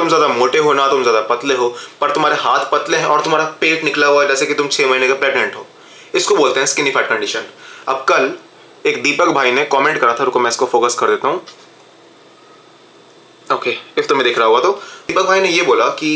तुम ज्यादा मोटे हो ना तुम ज्यादा पतले हो, पर तुम्हारे हाथ पतले हैं और तुम्हारा पेट निकला हुआ है जैसे कि तुम 6 महीने के प्रेग्नेंट हो, इसको बोलते हैं स्किनी फैट कंडीशन। अब कल एक दीपक भाई ने कमेंट करा था, रुको मैं इसको फोकस कर देता हूँ। ओके, इफ तुम्हें दिख रहा होगा तो दीपक भाई ने ये बोला कि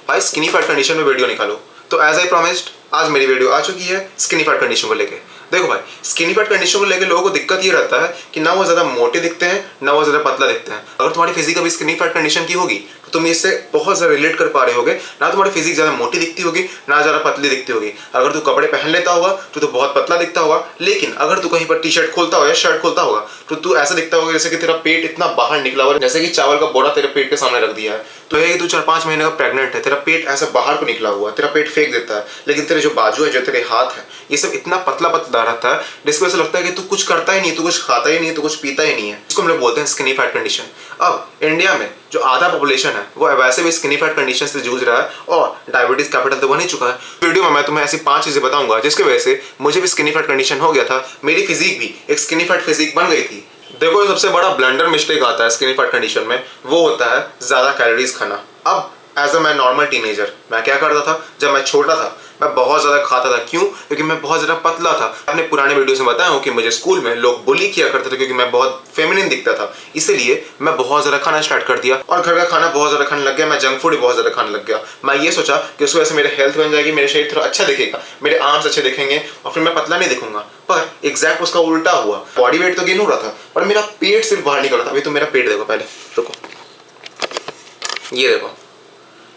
भाई स्किनी फैट कंडीशन में वीडियो निकालो। तो एज आई प्रॉमिस्ड आज मेरी वीडियो आ चुकी है स्किनी फैट कंडीशन को लेके। देखो भाई, स्किनी फैट कंडीशन को लेके लोगों को दिक्कत ये रहता है कि ना वो ज्यादा मोटे दिखते हैं ना वो ज्यादा पतला दिखते हैं। अगर तुम्हारी फिजिक अभी स्किनी फैट कंडीशन की होगी तो तुम इससे बहुत ज्यादा रिलेट कर पा रहे होगे, ना तुम्हारी फिजिक ज्यादा मोटी दिखती होगी ना ज्यादा पतली दिखती होगी। अगर तू कपड़े पहन लेता होगा तो बहुत पतला दिखता होगा, लेकिन अगर तू कहीं पर टी शर्ट खोलता हो या शर्ट खोलता होगा तो तू ऐसा दिखता होगा जैसे कि तेरा पेट इतना बाहर निकला हुआ है, जैसे कि चावल का बोरा तेरे पेट के सामने रख दिया है। तो ये तू 4-5 महीने का प्रेग्नेंट है, तेरा पेट ऐसा बाहर को निकला हुआ है, तेरा पेट फेंक देता है, लेकिन तेरे जो बाजू है, जो तेरे हाथ है, ये सब इतना पतला पतला रहता है जिसकी वजह से लगता है कि तू कुछ करता ही नहीं, तू कुछ खाता ही नहीं, तू कुछ पीता ही नहीं है। इसको हम लोग बोलते हैं स्किनी फैट कंडीशन। अब इंडिया में जो आधा पॉपुलेशन है वो वैसे भी स्किनी फैट कंडीशन से जूझ रहा है और डायबिटीज कैपिटल तो बन ही चुका है। वीडियो में मैं तुम्हें ऐसी 5 चीजें बताऊंगा जिसकी वजह से मुझे भी स्किनी फैट कंडीशन हो गया था, मेरी फिजिक भी एक स्किनी फैट फिजिक बन गई थी। देखो, सबसे बड़ा ब्लंडर मिस्टेक आता है स्किनी फैट कंडीशन में, वो होता है ज्यादा कैलोरीज खाना। अब एज अ मैं नॉर्मल टीनेजर मैं क्या करता था, जब मैं छोटा था मैं बहुत ज्यादा खाता था। क्यों? क्योंकि मैं बहुत ज्यादा पतला था। अपने पुराने वीडियोस में बताया हूँ कि मुझे स्कूल में लोग बुली किया करते थे क्योंकि मैं बहुत फेमिनिन दिखता था, इसलिए मैं बहुत ज्यादा खाना स्टार्ट कर दिया और घर का खाना बहुत ज्यादा खाने लग गया। मैं जंक फूड भी बहुत ज्यादा खाने लग गया। मैं ये सोचा कि उस वजह से मेरे हेल्थ बन जाएगी, मेरे शरीर थोड़ा अच्छा दिखेगा, मेरे आर्म्स अच्छे दिखेंगे और फिर मैं पतला नहीं दिखूंगा। पर एग्जैक्ट उसका उल्टा हुआ। बॉडी वेट तो गेन हो रहा था पर मेरा पेट सिर्फ बाहर निकल रहा था। अभी तो मेरा पेट देखो, पहले रुको, ये देखो,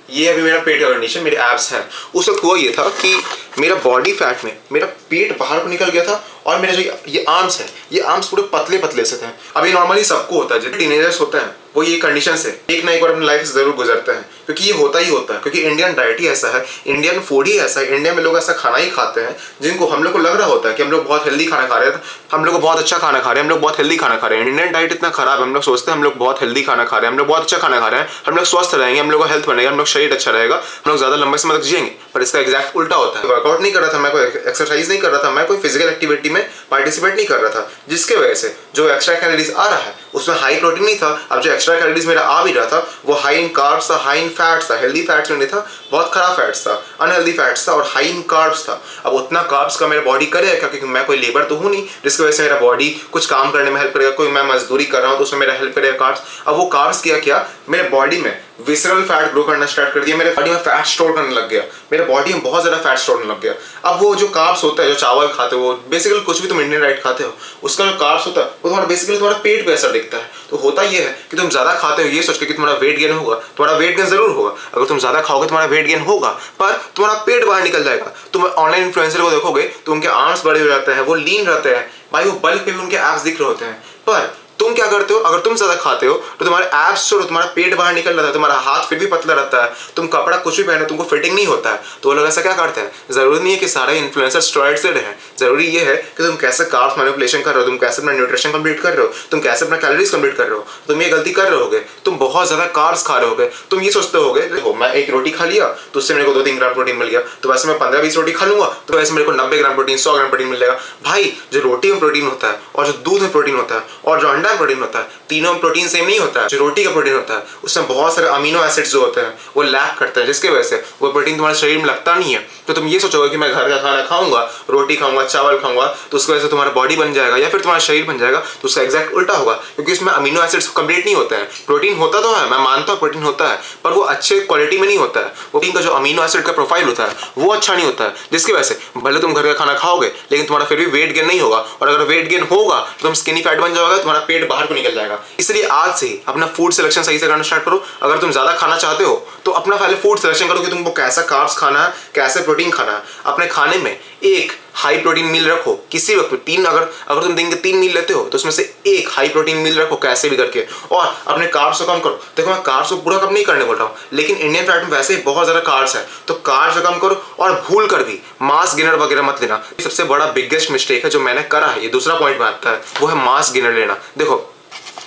ये अभी मेरा पेट का कंडीशन, मेरे एब्स हैं। उस वक्त हुआ ये था कि मेरा बॉडी फैट में मेरा पेट बाहर को निकल गया था और मेरे जो ये आर्म्स हैं, ये आर्म्स पूरे पतले पतले से थे। अभी नॉर्मली सबको होता है, जो टीनेजर्स होते हैं वो ये कंडीशन से एक ना एक बार अपनी लाइफ से जरूर गुजरते हैं, क्योंकि ये होता ही होता है। क्योंकि इंडियन डाइट ही ऐसा है, इंडियन फूड ही ऐसा है, इंडिया में लोग ऐसा खाना ही खाते हैं जिनको हम लोग को लग रहा होता है कि हम लोग बहुत हेल्दी खाना खा रहे हैं, हम लोग बहुत अच्छा खाना खा रहे हैं, हम लोग बहुत हेल्दी खाना खा रहे हैं। इंडियन डाइट इतना खराब है, हम लोग सोचते हैं हम लोग बहुत हेल्दी खाना खा रहे हैं, हम लोग बहुत अच्छा खाना खा रहे हैं, हम लोग स्वस्थ रहेंगे, हम लोग का हेल्थ बनेगा, हम लोग शरीर अच्छा रहेगा, हम लोग ज्यादा लंबे समय तक जिएंगे। पर इसका एग्जैक्ट उल्टा होता है। वर्कआउट नहीं कर रहा था मैं, कोई एक्सरसाइज नहीं कर रहा था मैं, कोई फिजिकल एक्टिविटी में पार्टिसिपेट नहीं कर रहा था, जिसके वजह से जो एक्स्ट्रा कैलोरीज आ रहा है उसमें हाई प्रोटीन नहीं था। अब जो एक्स्ट्रा कैलोरीज मेरा आ भी रहा था वो हाई इन कार्ब्स था, हाई इन फैट्स था, हेल्दी फैट्स में नहीं था, बहुत खराब फैट्स था, अनहेल्दी फैट्स था और हाई इन कार्ब्स था। अब उतना कार्ब्स का मेरा बॉडी करेगा क्योंकि मैं कोई लेबर तो हूँ नहीं जिसकी वजह से मेरा बॉडी कुछ काम करने में हेल्प करेगा, कोई मैं मजदूरी कर रहा हूँ तो उसमें मेरा हेल्प करेगा कार्ब्स। अब वो कार्ब्स किया मेरे बॉडी में विसरल फैट ग्रो करना स्टार्ट कर दिया, मेरे बॉडी में फैट स्टोर करने लग गया, मेरे बॉडी में बहुत ज्यादा फैट स्टोर होने लग गया। अब वो जो कार्ब्स होता है, जो चावल खाते हो, बेसिकली कुछ भी तुम इंडियन डाइट खाते हो, उसका जो कार्ब्स होता है वो तुम्हारा बेसिकली तुम्हारा पेट पे असर दिखता है। तो होता ये है कि तुम ज्यादा खाते हो ये सोच के कि तुम्हारा वेट गेन होगा, तुम्हारा वेट गेन जरूर होगा। अगर तुम ज्यादा खाओगे तुम्हारा वेट गेन होगा, पर तुम्हारा पेट बाहर निकल जाएगा। तुम ऑनलाइन इन्फ्लुएंसर को देखोगे तो उनके आर्म्स बड़े हो जाते हैं, वो लीन रहते हैं भाई, वो बल्क पे भी उनके एब्स दिख रहे होते हैं। पर तुम क्या करते हो, अगर तुम ज्यादा खाते हो तो तुम्हारे एब्स छोड़ो, तुम्हारा पेट बाहर निकल रहा है, तुम्हारा हाथ फिर भी पतला रहता है, तुम कपड़ा कुछ भी पहनो तुमको फिटिंग नहीं होता है। तो वो लोग ऐसा क्या करते हैं, जरूरी नहीं है कि सारे इन्फ्लुएंसर स्टेरॉइड्स से रहे, जरूरी ये है कि तुम कैसे कार्ब्स मैनिपुलेशन कर रहे हो, तुम कैसे अपना न्यूट्रिशन कंप्लीट कर रहे हो, तुम कैसे अपना कैलोरीज कंप्लीट कर रहे हो। तुम ये गलती कर रहे होगे, तुम बहुत ज्यादा कार्ब्स खा रहे होगे। तुम ये सोचते होगे देखो मैं एक रोटी खा लिया तो उससे मेरे को 2-3 ग्राम प्रोटीन मिल गया, तो वैसे मैं 15-20 रोटी खा लूंगा तो वैसे मेरे को 90 ग्राम प्रोटीन, 100 ग्राम प्रोटीन मिल जाएगा। भाई, जो रोटी में प्रोटीन होता है और जो दूध में प्रोटीन होता है और जो अंडा में प्रोटीन होता है, तीनों में प्रोटीन सेम नहीं होता है। जो रोटी का प्रोटीन होता है उसमें बहुत सारे अमीनो एसिड्स जो होते हैं वो लैक करते हैं, जिसकी वजह से वो प्रोटीन तुम्हारे शरीर में लगता नहीं है। तो तुम ये सोचोगे कि मैं घर का खाना खाऊंगा, रोटी खाऊंगा, चावल खाऊंगा, तो उसकी वजह से तुम्हारा बॉडी बन जाएगा या फिर तुम्हारा शरीर बन जाएगा। तो उसका एग्जैक्ट उल्टा होगा, क्योंकि इसमें अमीनो एसिड्स कंप्लीट नहीं होते हैं। प्रोटीन होता तो है, मैं मानता हूँ प्रोटीन होता है, पर वो अच्छे क्वालिटी में नहीं होता है। प्रोटीन का जो अमीनो एसिड का प्रोफाइल होता है वो अच्छा नहीं होता है, जिसकी वजह से भले तुम घर का खाना खाओगे लेकिन तुम्हारा फिर भी वेट गेन नहीं होगा, और अगर वेट गेन होगा तो तुम स्किनी फैट बन जाओगे, तुम्हारा पेट बाहर को निकल जाएगा। इसलिए आज से अपना फूड सिलेक्शन सही से करना स्टार्ट करो। अगर तुम ज्यादा खाना चाहते हो तो अपना पहले फूड सिलेक्शन करो कि तुमको कैसा कार्ब्स खाना है, कैसे प्रोटीन खाना है। अपने खाने में एक हाई प्रोटीन मील रखो, किसी वक्त 3, अगर तुम दिन के 3 मील लेते हो तो उसमें से एक हाई प्रोटीन मील रखो कैसे भी करके, और अपने कार्ब्स को कम करो। देखो मैं कार्ब्स को पूरा कम नहीं करने बोल रहा हूँ, लेकिन इंडियन डाइट में वैसे ही बहुत ज्यादा कार्ब्स है, तो कार्ब्स को कम करो और भूल कर भी मास गेनर वगैरह मत लेना। सबसे बड़ा बिगेस्ट मिस्टेक है जो मैंने करा है, ये दूसरा पॉइंट में आता है, वो है मास गेनर लेना। देखो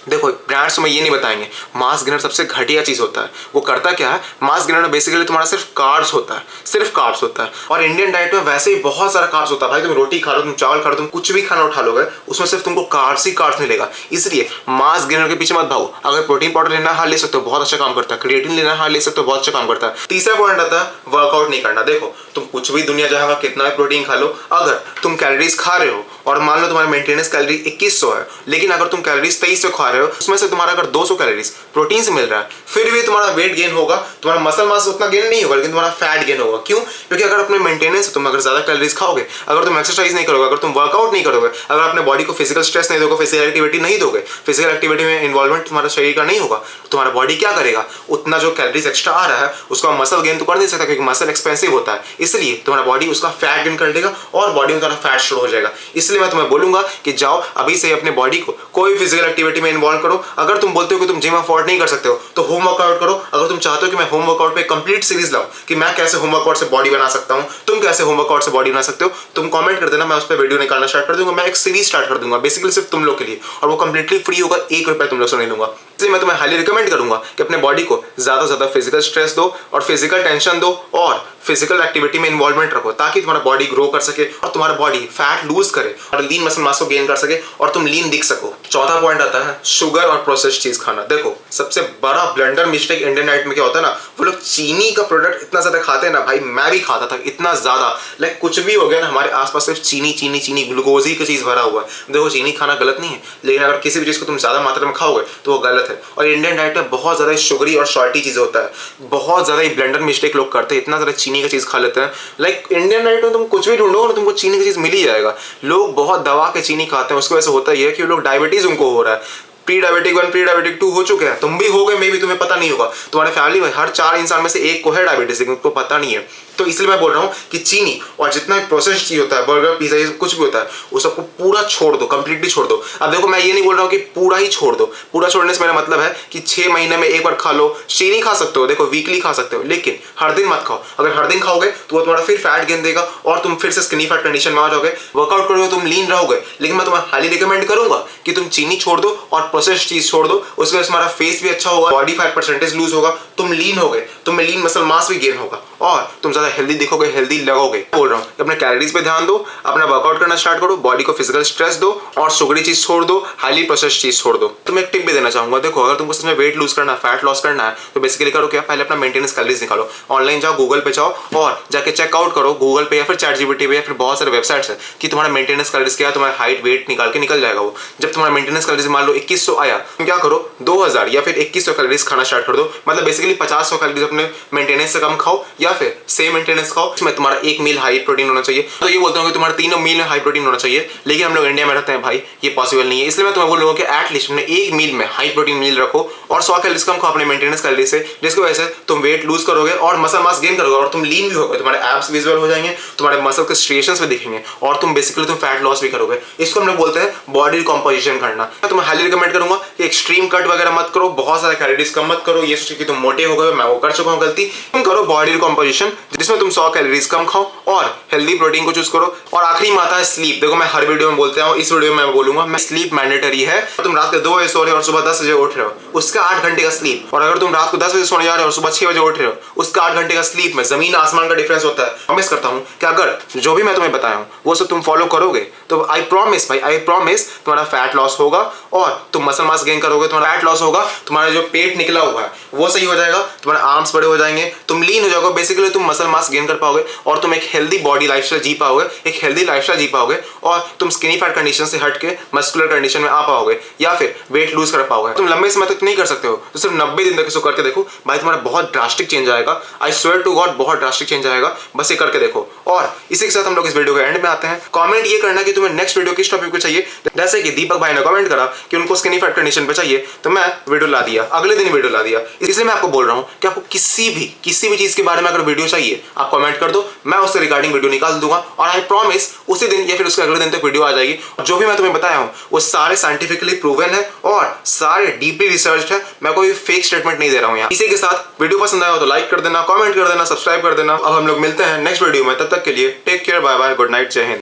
देखो ब्रांड्स तुम्हें ये नहीं बताएंगे मास गेनर सबसे घटिया चीज होता है। वो करता क्या है, मास गेनर में बेसिकली तुम्हारा सिर्फ कार्ब्स होता है, सिर्फ कार्ब्स होता है। और इंडियन डाइट में वैसे ही बहुत सारा कार्ब्स होता है भाई। तुम रोटी खा लो, तुम चावल खा लो, तुम कुछ भी खाना उठा लोगे, उसमें सिर्फ तुमको कार्ब्स ही कार्ब्स मिलेगा। इसलिए मास गेनर के पीछे मत भागो। अगर प्रोटीन पाउडर लेना हाँ ले सकते हो, बहुत अच्छा काम करता है। क्रिएटिन लेना हाँ ले सकते हो, बहुत अच्छा काम करता है। तीसरा पॉइंट आता है वर्कआउट नहीं करना। देखो तुम कुछ भी दुनिया जहां का कितना भी प्रोटीन खा लो, अगर तुम कैलोरीज खा रहे हो और मान लो तुम्हारा मेंटेनेंस कैलोरी 2100 है, लेकिन अगर तुम कैलोरीज 2300 खा रहे हो, उसमें से तुम्हारा अगर 200 कैलोरीज प्रोटीन से मिल रहा है, फिर भी तुम्हारा वेट गेन होगा। तुम्हारा मसल मास उतना गेन नहीं होगा, लेकिन तुम्हारा फैट गेन होगा। क्यों? क्योंकि अगर अपने मेंटेनेंस तुम अगर ज्यादा कैलोरीज खाओगे, अगर तुम एक्सरसाइज नहीं करोगे, अगर तुम वर्कआउट नहीं करोगे, अगर अपने बॉडी को फिजिकल स्ट्रेस नहीं दोगे, फिजिकल एक्टिविटी नहीं दोगे, फिजिकल एक्टिविटी में इन्वॉल्वमेंट तुम्हारा शरीर का नहीं होगा, तुम्हारा बॉडी क्या करेगा? उतना जो कैलोरीज एक्स्ट्रा आ रहा है उसका मसल गेन तो कर नहीं सकता, क्योंकि मसल एक्सपेंसिव होता है। इसलिए तुम्हारा बॉडी उसका फैट गेन कर लेगा और बॉडी में तुम्हारा फैट शुरू हो जाएगा। इसलिए मैं तुम्हें बोलूंगा कि जाओ अभी से अपने बॉडी को कोई फिजिकल एक्टिविटी में इन्वॉल्व करो। अगर तुम बोलते हो कि तुम जिम अफोर्ड नहीं कर सकते हो तो होम वर्कआउट करो। अगर तुम चाहते हो कि मैं होम वर्कआउट पे कंप्लीट सीरीज लाऊं कि मैं कैसे होम वर्कआउट से बॉडी बना सकता हूं, तुम कैसे होम वर्कआउट से बॉडी बना सकते हो, तुम कमेंट कर देना, मैं उस पर वीडियो निकालना स्टार्ट कर दूंगा। मैं एक सीरीज स्टार्ट कर दूंगा बेसिकली सिर्फ तुम लोग के लिए, और वो कंप्लीटली फ्री होगा, 1 रुपया तुम लोग से नहीं लूंगा। इसलिए मैं तुम्हें हाईली रिकमेंड करूंगा कि अपने बॉडी को ज्यादा से ज्यादा फिजिकल स्ट्रेस दो और फिजिकल टेंशन दो और फिजिकल एक्टिविटी में इन्वॉल्वमेंट रखो, ताकि तुम्हारा बॉडी ग्रो कर सके और तुम्हारा बॉडी फैट लूज करे और लीन मसल मास को गेन कर सके और तुम लीन दिख सको। चौथा पॉइंट आता है शुगर और प्रोसेस्ड चीज खाना। देखो सबसे बड़ा ब्लंडर मिस्टेक इंडियन डाइट में क्या होता है ना, वो लोग चीनी का प्रोडक्ट इतना ज्यादा खाते हैं ना भाई। मैं भी खाता था इतना ज्यादा, लाइक कुछ भी हो गया ना हमारे आसपास सिर्फ चीनी चीनी चीनी, ग्लूकोज ही की चीज भरा हुआ है। देखो चीनी खाना गलत नहीं है, लेकिन अगर किसी भी चीज को तुम ज्यादा मात्रा में खाओगे तो वो गलत है। और इंडियन डाइट में बहुत ज्यादा शुगरी और सॉल्टी चीज होता है, बहुत ज्यादा ब्लंडर मिस्टेक लोग करते हैं, इतना ज्यादा चीनी का चीज खा लेते हैं। लाइक इंडियन डाइट में तुम कुछ भी ढूंढो और तुमको चीनी की चीज मिल ही जाएगा। लोग बहुत दबा के चीनी खाते हैं, उसकी वजह से होता ही है कि लोग डायबिटीज उनको हो रहा है। प्री डायबिटिक 1 प्री डायबिटिक 2 हो चुके हैं, तुम भी हो गए, मे भी तुम्हें पता नहीं होगा। तुम्हारे फैमिली में हर 4 इंसान में से 1 को है डायबिटीज, लेकिन उनको पता नहीं है। तो इसलिए मैं बोल रहा हूँ कि चीनी और जितना भी प्रोसेस्ड चीज होता है, बर्गर पिज्जा ये कुछ भी होता है, वो सबको पूरा छोड़ दो, कंप्लीटली छोड़ दो। अब देखो मैं ये नहीं बोल रहा हूँ कि पूरा ही छोड़ दो। पूरा छोड़ने से मेरा मतलब है कि 6 महीने में एक बार खा लो। चीनी खा सकते हो, देखो वीकली खा सकते हो, लेकिन हर दिन मत खाओ। अगर हर दिन खाओगे तो वो तुम्हारा फिर फैट गेन देगा और तुम फिर से स्किनी फैट कंडीशन में आ जाओगे। वर्कआउट करोगे तुम लीन रहोगे, लेकिन मैं तुम्हें हाईली रिकमेंड करूंगा कि तुम चीनी छोड़ दो और प्रोसेस्ड चीज छोड़ दो। उसके वजह से तुम्हारा फेस भी अच्छा होगा, बॉडी फैट परसेंटेज लूज होगा, तुम लीन होगे, तुम में लीन मसल मास भी गेन होगा और तुम ज्यादा हेल्दी दिखोगे, हेल्दी लगोगे। बोल रहा हूँ अपने कैलोरीज पे ध्यान दो, अपना वर्कआउट करना स्टार्ट करो, बॉडी को फिजिकल स्ट्रेस दो और शुगरी चीज छोड़ दो, हाईली प्रोसेस्ड चीज छोड़ दो। तो मैं एक टिप भी देना चाहूंगा, देखो अगर तुमको सच में वेट लूज करना है, फैट लॉस करना है, तो बेसिकली करो क्या, पहले अपना मेंटेनेंस कैलोरीज निकालो। ऑनलाइन जाओ, गूगल पे जाओ और जाके चेकआउट करो गूगल पे या फिर चैट जीपीटी पे या फिर बहुत सारे वेबसाइट्स है कि तुम्हारा मेंटेनेंस कैलोरीज क्या है, तुम्हारा हाइट वेट निकाल के निकल जाएगा वो। जब तुम्हारा मेंटेनेंस कैलोरीज मान लो 2100 आया, तुम क्या करो 2000 या फिर 2100 कैलोरीज खाना स्टार्ट कर दो। मतलब बेसिकली 50 कैलोरीज अपने मेंटेनेंस से कम खाओ या फिर सेम मेंटेनेंस खाओ। इसमें तुम्हारा एक मील हाई प्रोटीन होना चाहिए। तो ये बोलता हूँ कि तुम्हारा तीनों मील में हाई प्रोटीन होना चाहिए, लेकिन हम लोग इंडिया में रहते हैं भाई, ये पॉसिबल नहीं है। इसलिए मैं तुम्हें बोल रहा हूँ कि एटलीस्ट अपने एक मील में हाई प्रोटीन मील रखो और 100 कैलोरीज कम खाओ अपने मेंटेनेंस कैलोरीज से, जिसकी वजह से तुम वेट लूज करोगे और मसल मास गेन करोगे और तुम लीन भी होगे, तुम्हारे एब्स विजुअल हो जाएंगे, तुम्हारे मसल के स्ट्रिएशंस भी दिखेंगे और तुम बेसिकली तुम फैट लॉस भी करोगे। इसको हम लोग बोलते हैं बॉडी कॉम्पोजिशन करना। मैं तुम्हें हाईली रिकमेंड करूंगा कि एक्सट्रीम कट वगैरह मत करो, बहुत सारे कैलोरीज कम मत करो, ये सोच के तुम मोटे हो गए, मैं वो कर चुका हूँ गलती। तुम करो बॉडी कॉम्पोजिशन जिसमें तुम 100 कैलोरीज कम खाओ और हेल्दी प्रोटीन को चूज करो। और आखिरी में आता है स्लीप। देखो मैं हर वीडियो में बोलता हूँ, इस वीडियो में मैं बोलूंगा, मैं स्लीप मैंडेटरी है। तुम रात के 2 बजे सो रहे हो और सुबह 10 बजे उठ रहे हो, उसका 8 घंटे का स्लीप। और अगर तुम रात को 10 बजे सोने जा रहे हो और सुबह 6 बजे उठ रहे हो, उसका 8 घंटे का स्लीप में जमीन आसमान का डिफरेंस होता है। प्रॉमिस करता हूँ कि अगर जो भी मैं तुम्हें बताया हूँ वो सब तुम फॉलो करोगे तो आई प्रॉमिस भाई, आई प्रॉमिस तुम्हारा फैट लॉस होगा और तुम मसल मास गेन करोगे, तुम्हारा फैट लॉस होगा, तुम्हारा जो पेट निकला हुआ है वो सही हो जाएगा, तुम्हारे आर्म्स बड़े हो जाएंगे, तुम लीन हो जाओगे, बेसिकली तुम मसल मास गेन कर पाओगे और तुम एक हेल्दी बॉडी लाइफस्टाइल जी पाओगे, एक हेल्दी लाइफस्टाइल जी पाओगे और तुम स्किनी फैट कंडीशन से हट के मस्कुलर कंडीशन में आ पाओगे या फिर वेट लूज कर पाओगे। तुम लंबे समय तक नहीं कर सकते हो तो सिर्फ 90 दिन तक इसको करके देखो भाई, तुम्हारा बहुत ड्रास्टिक चेंज आएगा। आई स्वेयर टू गॉड बहुत ड्रास्टिक चेंज आएगा, बस ये करके देखो। और इसी के साथ हम लोग इस वीडियो के एंड में आते हैं। कमेंट ये करना कि तुम्हें नेक्स्ट वीडियो किस टॉपिक पे चाहिए। जैसे कि दीपक भाई ने कमेंट करा कि उनको स्किनी फैट कंडीशन पे चाहिए, तो मैं वीडियो ला दिया, अगले दिन वीडियो ला दिया। इसलिए मैं आपको बोल रहा हूँ कि आपको किसी भी चीज के बारे में अगर वीडियो चाहिए आप कमेंट कर दो, मैं उससे रिगार्डिंग वीडियो निकाल दूंगा और आई प्रॉमिस उसी दिन या फिर उसके अगले दिन तक वीडियो आ जाएगी। और जो भी मैं तुम्हें बताया हूँ वो सारे साइंटिफिकली प्रूवन है और सारे डीपली रिसर्च है, मैं कोई फेक स्टेटमेंट नहीं दे रहा हूँ यहाँ। इसी के साथ वीडियो पसंद आया हो तो लाइक कर देना, कमेंट कर देना, सब्सक्राइब कर देना। अब हम लोग मिलते हैं नेक्स्ट वीडियो में, तब तक के लिए take care, bye bye, good night, जय हिंद।